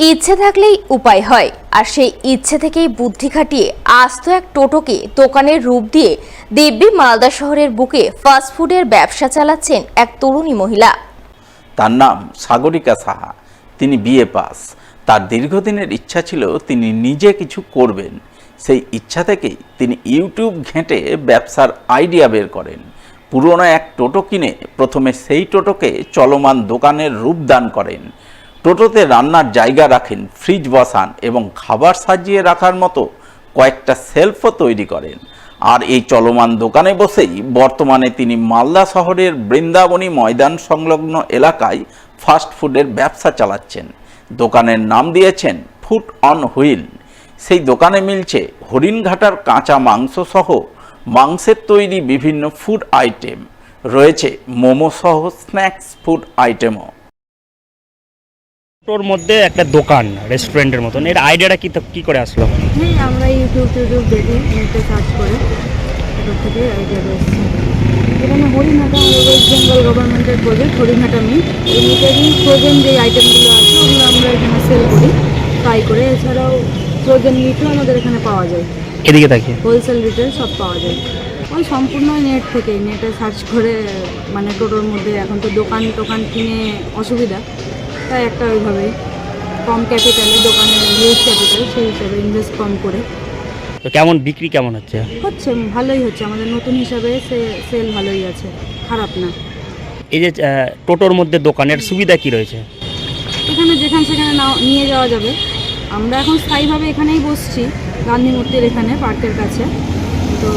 ইচ্ছে থাকলেই উপায় হয়, আর সেই ইচ্ছে থেকেই বুদ্ধি খাটিয়ে আস্ত এক টোটোকে দোকানের রূপ দিয়ে দিব্যি মালদা শহরের বুকে ফাস্টফুডের ব্যবসা চালাচ্ছেন এক তরুণী মহিলা। তার নাম সাগরিকা সাহা। তিনি বিএ পাস। তার দীর্ঘদিনের ইচ্ছা ছিল তিনি নিজে কিছু করবেন। সেই ইচ্ছা থেকেই তিনি ইউটিউব ঘেঁটে ব্যবসার আইডিয়া বের করেন। পুরনো এক টোটো কিনে প্রথমে সেই টোটোকে চলমান দোকানের রূপ দান করেন। টোটোতে রান্নার জায়গা রাখেন, ফ্রিজ বসান এবং খাবার সাজিয়ে রাখার মতো কয়েকটা সেলফও তৈরি করেন। আর এই চলমান দোকানে বসেই বর্তমানে তিনি মালদা শহরের বৃন্দাবনী ময়দান সংলগ্ন এলাকায় ফাস্টফুডের ব্যবসা চালাচ্ছেন। দোকানের নাম দিয়েছেন ফুড অন হুইল। সেই দোকানে মিলছে হরিণঘাটার কাঁচা মাংস সহ মাংসের তৈরি বিভিন্ন ফুড আইটেম, রয়েছে মোমো সহ স্ন্যাক্স ফুড আইটেমও। ওর মধ্যে একটা দোকান, রেস্টুরেন্টের মতন, এর আইডিয়াটা কি করে আসলো? হ্যাঁ, আমরা ইউটিউব দেখি, নেটে সার্চ করে ওটা থেকে আইডিয়াটা এসেছে। এখানে হরিণঘাটা ওয়েস্ট বেঙ্গল গভর্নমেন্টের প্রজেক্ট হরিণঘাটা মিট, এই মিটেরই ফ্রোজেন যে আইটেমগুলো আছে ওগুলো আমরা এখানে সেল করি, ফ্রাই করে। এছাড়াও ফ্রোজেন মিটও আমাদের এখানে পাওয়া যায়। এদিকে থাকি হোলসেল রিটেল সব পাওয়া যায়। ওই সম্পূর্ণ নেট থেকে, নেটে সার্চ করে, মানে টোটোর মধ্যে এখন তো টোকান কিনে অসুবিধা, তাই একটা ওইভাবেই কম ক্যাপিটালে দোকানের হিউজ ক্যাপিটাল, সেই হিসাবে ইনভেস্ট কম করে। তো কেমন বিক্রি কেমন হচ্ছে? ভালোই হচ্ছে, আমাদের নতুন হিসাবে সেল ভালোই আছে, খারাপ না। এই যে টোটোর মধ্যে দোকানের সুবিধা কি রয়েছে? এখানে যেখানে সেখানে নিয়ে যাওয়া যাবে। আমরা এখন স্থায়ীভাবে এখানেই বসছি, গান্ধী মূর্তির এখানে, পার্কের কাছে। তো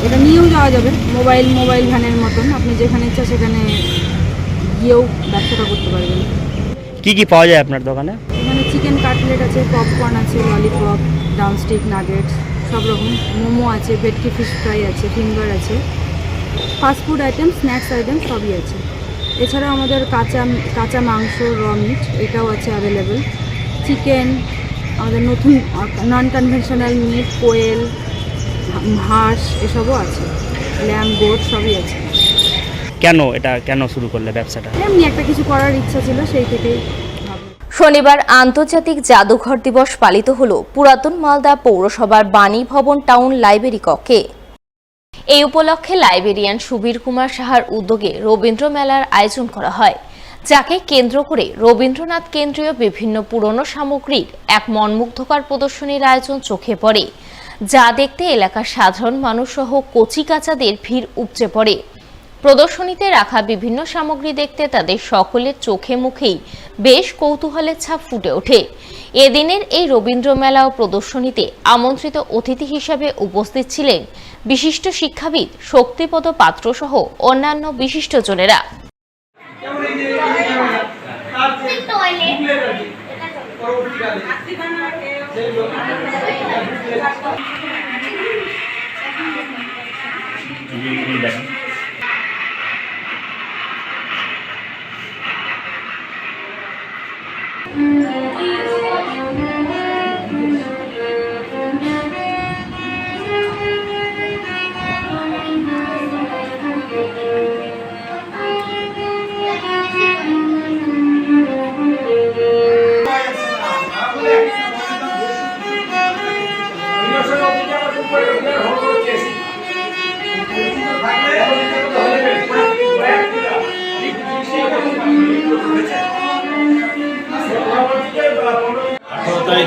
এটা নিয়েও যাওয়া যাবে, মোবাইল ভ্যানের মতন। আপনি যেখানে ইচ্ছা সেখানে গিয়েও ব্যবসাটা করতে পারবেন। কি পাওয়া যায় আপনার দোকানে? এখানে চিকেন কাটলেট আছে, পপকর্ন আছে, ললিপপ, ডাউনস্টিক, নাগেটস, সব রকম। মোমো আছে, ভেটকি ফিশ ফ্রাই আছে, ফিঙ্গার আছে, ফাস্টফুড আইটেম, স্ন্যাক্স আইটেম সবই আছে। এছাড়াও আমাদের কাঁচা মাংস, র মিট, এটাও আছে অ্যাভেলেবেল। চিকেন, আমাদের নতুন নন কনভেনশনাল মিট, কোয়েল, হাঁস, এসবও আছে। ল্যাম্ব, গোট সবই আছে। কেন শুরু করলে ব্যবসাটা? এমনি একটা কিছু করার ইচ্ছা ছিল, সেই থেকেই। শনিবার আন্তর্জাতিক জাদুঘর দিবস পালিত হলো পুরাতন মালদা পৌরসভার বাণী ভবন টাউন লাইব্রেরি কক্ষে। এই উপলক্ষে লাইব্রেরিয়ান সুবীর কুমার সাহার উদ্যোগে রবীন্দ্র মেলার আয়োজন করা হয়, যাকে কেন্দ্র করে রবীন্দ্রনাথ কেন্দ্রীয় বিভিন্ন পুরনো সামগ্রীর এক মনমুগ্ধকর প্রদর্শনীর আয়োজন চোখে পড়ে, যা দেখতে এলাকার সাধারণ মানুষ সহ কচিকাঁচাদের ভিড় উপচে পড়ে। প্রদর্শনীতে রাখা বিভিন্ন সামগ্রী দেখতে তাদের সকলের চোখে মুখেই বেশ কৌতূহলের ছাপ ফুটে ওঠে। এদিনের এই রবীন্দ্র মেলা ও প্রদর্শনীতে আমন্ত্রিত অতিথি হিসাবে উপস্থিত ছিলেন বিশিষ্ট শিক্ষাবিদ শক্তিপদ পাত্র সহ অন্যান্য বিশিষ্টজনেরা।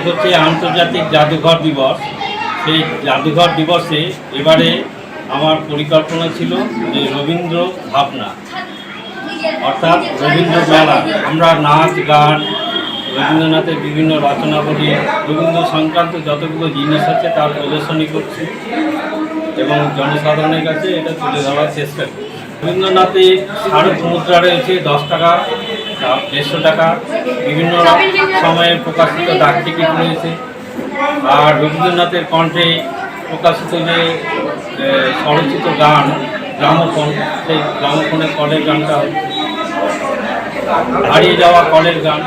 হচ্ছে আন্তর্জাতিক জাদুঘর দিবস। সেই জাদুঘর দিবসে এবারে আমার পরিকল্পনা ছিল যে রবীন্দ্র ভাবনা, অর্থাৎ রবীন্দ্র মেলা। আমরা নাচ, গান, রবীন্দ্রনাথের বিভিন্ন রচনাবলী, রবীন্দ্র সংক্রান্ত যতগুলো জিনিস আছে তার প্রদর্শনী করছি এবং জনসাধারণের কাছে এটা তুলে ধরার চেষ্টা করি। রবীন্দ্রনাথের স্মারক মুদ্রা রয়েছে 10 টাকা, 150 টাকা, বিভিন্ন সময়ে প্রকাশিত ডাক টিকিট রয়েছে। আর রবীন্দ্রনাথের কণ্ঠে প্রকাশিত যে স্বরচিত গান, গ্রামোফোন, সেই গ্রামোফোনের কলের গানটা, হারিয়ে যাওয়া কলের গান,